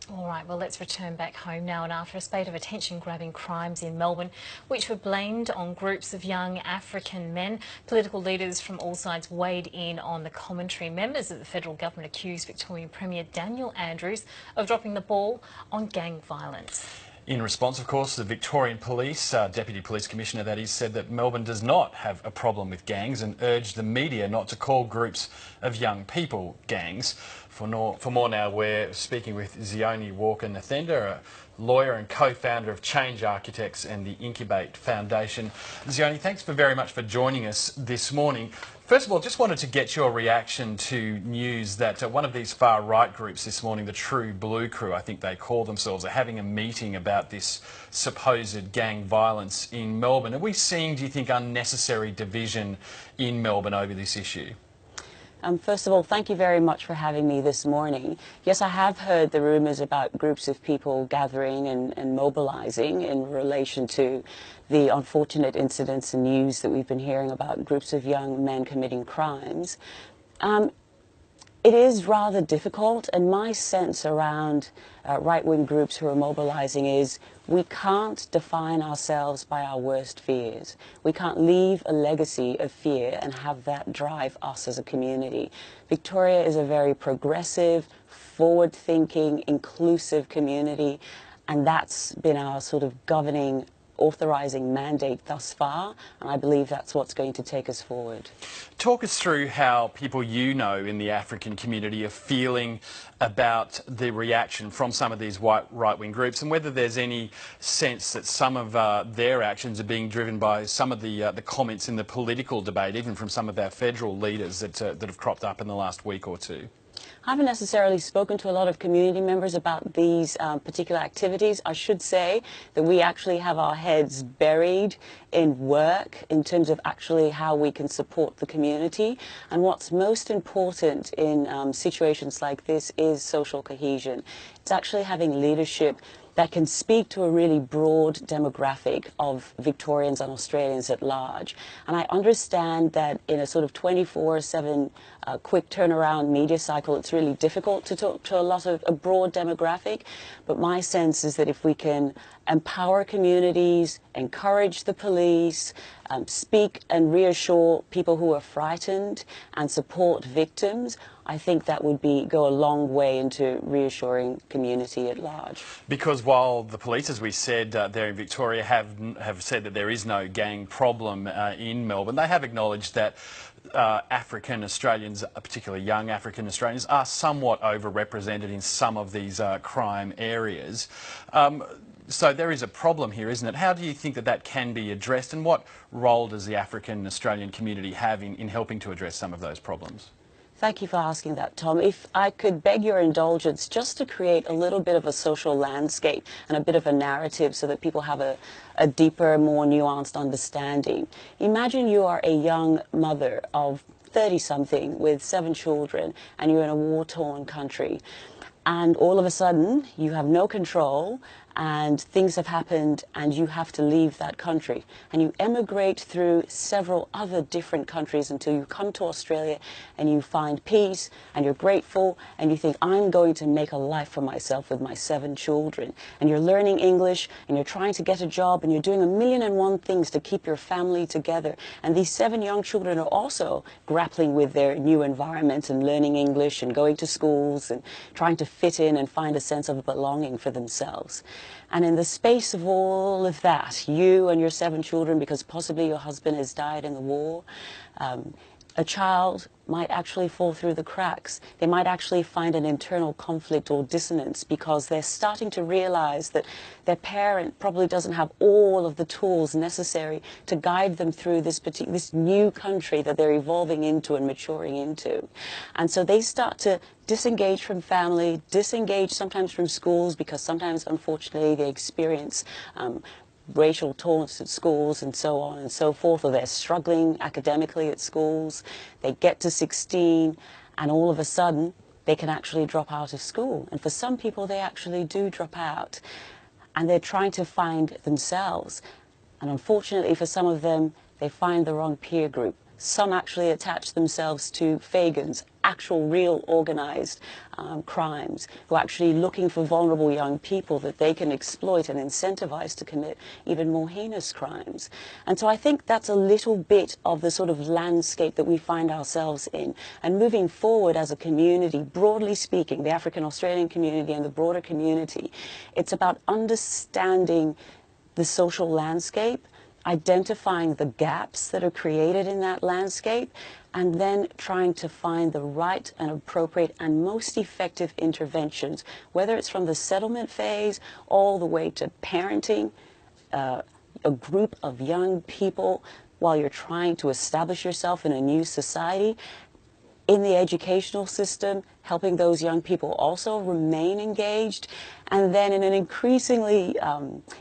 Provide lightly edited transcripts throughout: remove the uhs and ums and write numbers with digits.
All right, well, let's return back home now. And after a spate of attention-grabbing crimes in Melbourne, which were blamed on groups of young African men, political leaders from all sides weighed in on the commentary. Members of the federal government accused Victorian Premier Daniel Andrews of dropping the ball on gang violence. In response, of course, the Victorian Police, Deputy Police Commissioner that is, said that Melbourne does not have a problem with gangs and urged the media not to call groups of young people gangs. For more now, we're speaking with Zioni Walker-Nathenda, a lawyer and co-founder of Change Architects and the Incubate Foundation. Zioni, thanks very much for joining us this morning. First of all, just wanted to get your reaction to news that one of these far-right groups this morning, the True Blue Crew, I think they call themselves, are having a meeting about this supposed gang violence in Melbourne. Are we seeing, do you think, unnecessary division in Melbourne over this issue? First of all, thank you very much for having me this morning. Yes, I have heard the rumours about groups of people gathering and mobilising in relation to the unfortunate incidents and news that we've been hearing about groups of young men committing crimes. It is rather difficult, and my sense around right-wing groups who are mobilising is we can't define ourselves by our worst fears. We can't leave a legacy of fear and have that drive us as a community. Victoria is a very progressive, forward-thinking, inclusive community, and that's been our sort of governing authorising mandate thus far, and I believe that's what's going to take us forward. Talk us through how people you know in the African community are feeling about the reaction from some of these right-wing groups, and whether there's any sense that some of their actions are being driven by some of the comments in the political debate, even from some of our federal leaders that have cropped up in the last week or two. I haven't necessarily spoken to a lot of community members about these particular activities. I should say that we actually have our heads buried in work in terms of actually how we can support the community. And what's most important in situations like this is social cohesion. It's actually having leadership that can speak to a really broad demographic of Victorians and Australians at large. And I understand that in a sort of 24/7 quick turnaround media cycle, it's really difficult to talk to a broad demographic. But my sense is that if we can empower communities, encourage the police, speak and reassure people who are frightened and support victims, I think that would go a long way into reassuring community at large. Because while the police, as we said there in Victoria, have said that there is no gang problem in Melbourne, they have acknowledged that African Australians, particularly young African Australians, are somewhat overrepresented in some of these crime areas. So there is a problem here, isn't it? How do you think that that can be addressed, and what role does the African Australian community have in helping to address some of those problems? Thank you for asking that, Tom. If I could beg your indulgence just to create a little bit of a social landscape and a bit of a narrative so that people have a deeper, more nuanced understanding. Imagine you are a young mother of 30-something with 7 children and you're in a war-torn country. And all of a sudden, you have no control and things have happened and you have to leave that country. And you emigrate through several other different countries until you come to Australia and you find peace and you're grateful and you think, I'm going to make a life for myself with my 7 children. And you're learning English and you're trying to get a job and you're doing 1,000,001 things to keep your family together. And these 7 young children are also grappling with their new environment and learning English and going to schools and trying to fit in and find a sense of belonging for themselves. And in the space of all of that, you and your 7 children, because possibly your husband has died in the war, a child might actually fall through the cracks. They might actually find an internal conflict or dissonance because they're starting to realize that their parent probably doesn't have all of the tools necessary to guide them through this new country that they're evolving into and maturing into. And so they start to disengage from family, disengage sometimes from schools, because sometimes, unfortunately, they experience racial taunts at schools and so on and so forth, or they're struggling academically at schools. They get to 16 and all of a sudden they can actually drop out of school. And for some people they actually do drop out and they're trying to find themselves. And unfortunately for some of them, they find the wrong peer group. Some actually attach themselves to Fagans, actual real organized crimes, who are actually looking for vulnerable young people that they can exploit and incentivize to commit even more heinous crimes. And so I think that's a little bit of the sort of landscape that we find ourselves in. And moving forward as a community, broadly speaking, the African Australian community and the broader community, it's about understanding the social landscape, identifying the gaps that are created in that landscape, and then trying to find the right and appropriate and most effective interventions, whether it's from the settlement phase all the way to parenting a group of young people while you're trying to establish yourself in a new society. In the educational system, helping those young people also remain engaged, and then in an increasingly,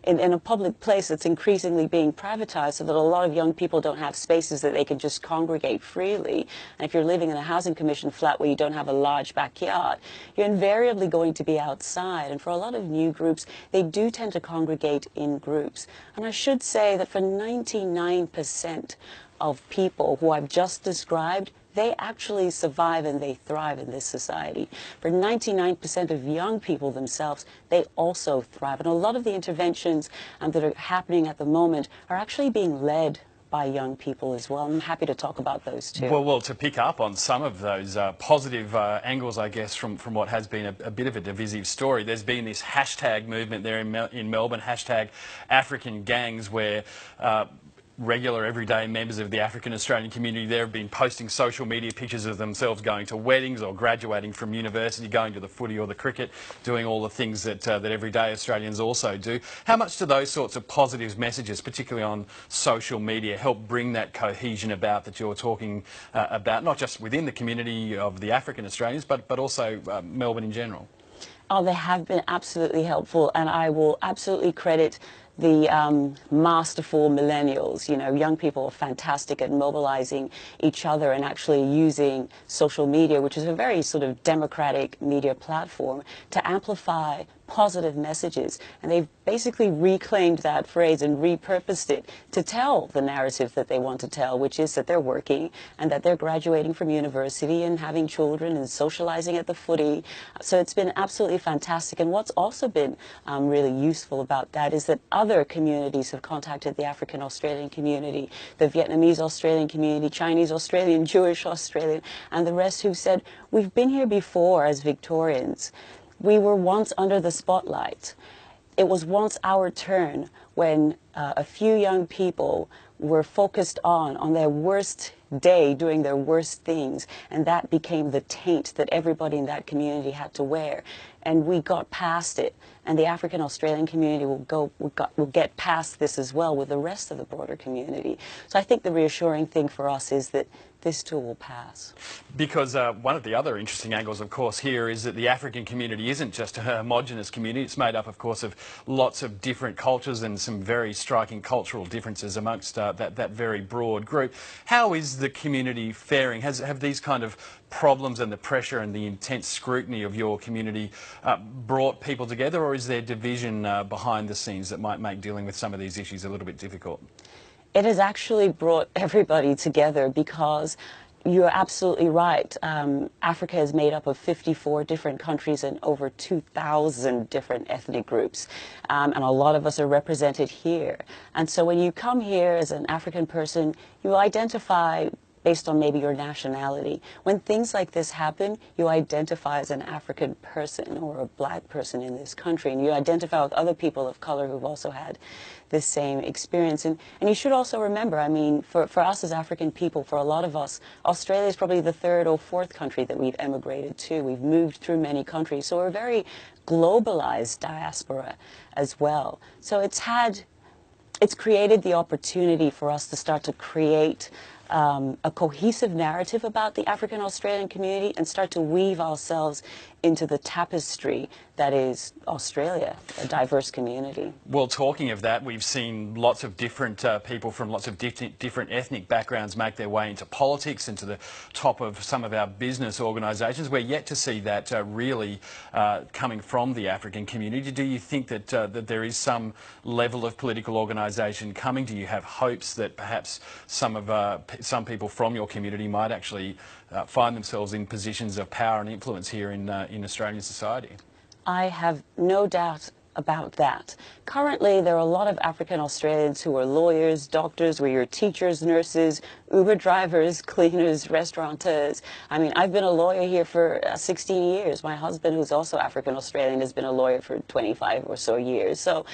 in a public place that's increasingly being privatized so that a lot of young people don't have spaces that they can just congregate freely. And if you're living in a housing commission flat where you don't have a large backyard, you're invariably going to be outside. And for a lot of new groups, they do tend to congregate in groups. And I should say that for 99% of people who I've just described, they actually survive and they thrive in this society. For 99% of young people themselves, they also thrive. And a lot of the interventions that are happening at the moment are actually being led by young people as well. I'm happy to talk about those too. Well, to pick up on some of those positive angles, I guess, from what has been a bit of a divisive story, there's been this hashtag movement there in Melbourne, hashtag African gangs, where regular everyday members of the African Australian community there have been posting social media pictures of themselves going to weddings or graduating from university, going to the footy or the cricket, doing all the things that everyday Australians also do. How much do those sorts of positive messages, particularly on social media, help bring that cohesion about that you're talking about, not just within the community of the African Australians, but also Melbourne in general? Oh, they have been absolutely helpful, and I will absolutely credit the masterful millennials. You know, young people are fantastic at mobilizing each other and actually using social media, which is a very sort of democratic media platform, to amplify positive messages. And they've basically reclaimed that phrase and repurposed it to tell the narrative that they want to tell, which is that they're working and that they're graduating from university and having children and socializing at the footy. So it's been absolutely fantastic. And what's also been really useful about that is that other communities have contacted the African Australian community, the Vietnamese Australian community, Chinese Australian, Jewish Australian, and the rest, who've said, we've been here before as Victorians. We were once under the spotlight. It was once our turn when a few young people were focused on their worst day doing their worst things, and that became the taint that everybody in that community had to wear. And we got past it, and the African Australian community will get past this as well with the rest of the broader community. So I think the reassuring thing for us is that this too will pass. Because one of the other interesting angles, of course, here is that the African community isn't just a homogenous community. It's made up, of course, of lots of different cultures and some very striking cultural differences amongst that very broad group. How is the community faring? Have these kind of problems and the pressure and the intense scrutiny of your community brought people together, or is there division behind the scenes that might make dealing with some of these issues a little bit difficult? It has actually brought everybody together, because you're absolutely right. Africa is made up of 54 different countries and over 2,000 different ethnic groups. And a lot of us are represented here. And so when you come here as an African person, you identify based on maybe your nationality. When things like this happen, you identify as an African person or a black person in this country, and you identify with other people of color who've also had this same experience. And you should also remember, I mean, for us as African people, for a lot of us, Australia is probably the third or fourth country that we've emigrated to. We've moved through many countries, so we're a very globalized diaspora as well. So it's created the opportunity for us to start to create a cohesive narrative about the African Australian community and start to weave ourselves into the tapestry that is Australia, a diverse community. Well, talking of that, we've seen lots of different people from lots of different ethnic backgrounds make their way into politics and to the top of some of our business organisations. We're yet to see that really coming from the African community. Do you think that that there is some level of political organisation coming? Do you have hopes that perhaps some people from your community might actually find themselves in positions of power and influence here in Australian society? I have no doubt about that. Currently, there are a lot of African Australians who are lawyers, doctors, we're your teachers, nurses, Uber drivers, cleaners, restaurateurs. I mean, I've been a lawyer here for 16 years. My husband, who's also African Australian, has been a lawyer for 25 or so years. So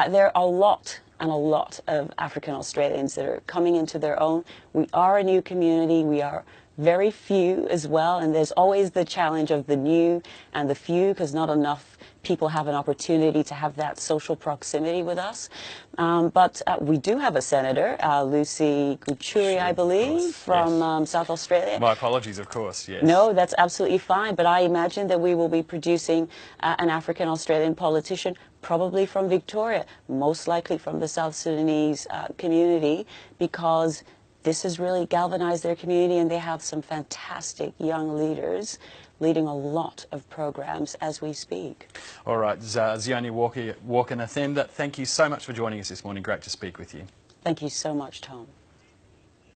there are a lot of African Australians that are coming into their own. We are a new community. We are very few as well, and there's always the challenge of the new and the few, because not enough people have an opportunity to have that social proximity with us. But we do have a senator, Lucy Guturi, I believe, from South Australia. My apologies, of course, yes. No, that's absolutely fine, but I imagine that we will be producing an African Australian politician, probably from Victoria, most likely from the South Sudanese community, because this has really galvanized their community, and they have some fantastic young leaders leading a lot of programs as we speak. All right, Zioni Walker-Nathem, thank you so much for joining us this morning. Great to speak with you. Thank you so much, Tom.